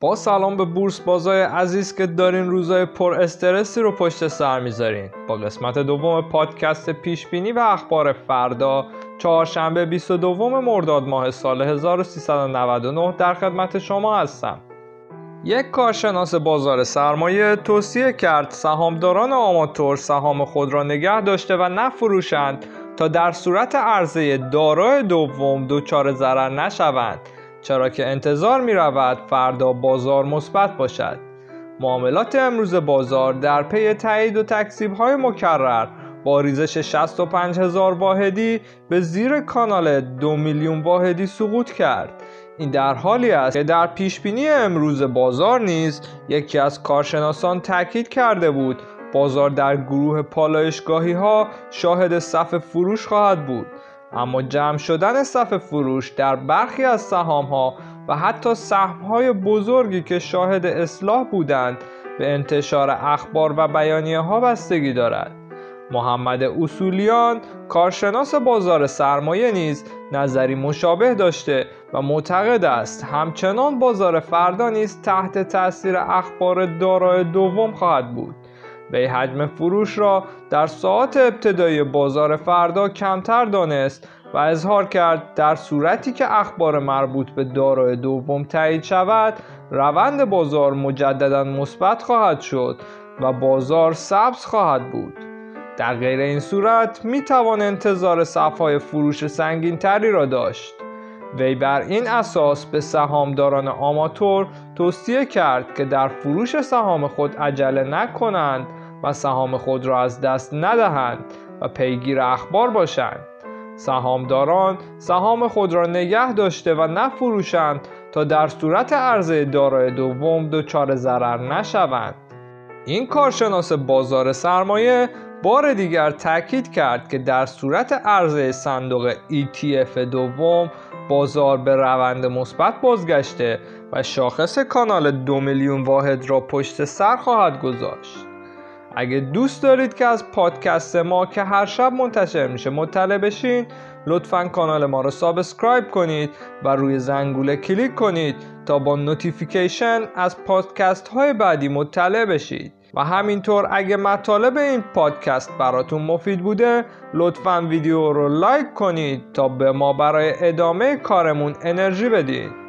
با سلام به بورس بازای عزیز که دارین روزای پر استرسی رو پشت سر میذارین. با قسمت دوم پادکست پیش بینی و اخبار فردا چهارشنبه 22 مرداد ماه سال 1399 در خدمت شما هستم. یک کارشناس بازار سرمایه توصیه کرد سهامداران آماتور سهام خود را نگه داشته و نفروشند تا در صورت عرضه دارای دوم دچار ضرر نشوند، چرا که انتظار می رود فردا بازار مثبت باشد. معاملات امروز بازار در پی تایید و تکذیب های مکرر با ریزش 65,000 واحدی به زیر کانال 2 میلیون واحدی سقوط کرد. این در حالی است که در پیشبینی امروز بازار نیز یکی از کارشناسان تاکید کرده بود بازار در گروه پالایشگاهی ها شاهد صف فروش خواهد بود، اما جمع شدن صف فروش در برخی از سهام ها و حتی سهم های بزرگی که شاهد اصلاح بودند به انتشار اخبار و بیانیه ها بستگی دارد. محمد اصولیان کارشناس بازار سرمایه نیز نظری مشابه داشته و معتقد است همچنان بازار فردا نیز تحت تاثیر اخبار دارای دوم خواهد بود. وی حجم فروش را در ساعات ابتدایی بازار فردا کمتر دانست و اظهار کرد در صورتی که اخبار مربوط به دارای دوم تایید شود روند بازار مجددا مثبت خواهد شد و بازار سبز خواهد بود. در غیر این صورت می توان انتظار صف‌های فروش سنگین تری را داشت. وی بر این اساس به سهامداران آماتور توصیه کرد که در فروش سهام خود عجله نکنند و سهام خود را از دست ندهند و پیگیر اخبار باشند. سهامداران سهام خود را نگه داشته و نفروشند تا در صورت عرضه دارای دوم دچار ضرر نشوند. این کارشناس بازار سرمایه بار دیگر تاکید کرد که در صورت عرضه صندوق ETF دوم بازار به روند مثبت بازگشته و شاخص کانال 2 میلیون واحد را پشت سر خواهد گذاشت. اگه دوست دارید که از پادکست ما که هر شب منتشر میشه مطلع بشین، لطفاً کانال ما رو سابسکرایب کنید و روی زنگوله کلیک کنید تا با نوتیفیکیشن از پادکست های بعدی مطلع بشید. و همینطور اگه مطالب این پادکست براتون مفید بوده لطفاً ویدیو رو لایک کنید تا به ما برای ادامه کارمون انرژی بدید.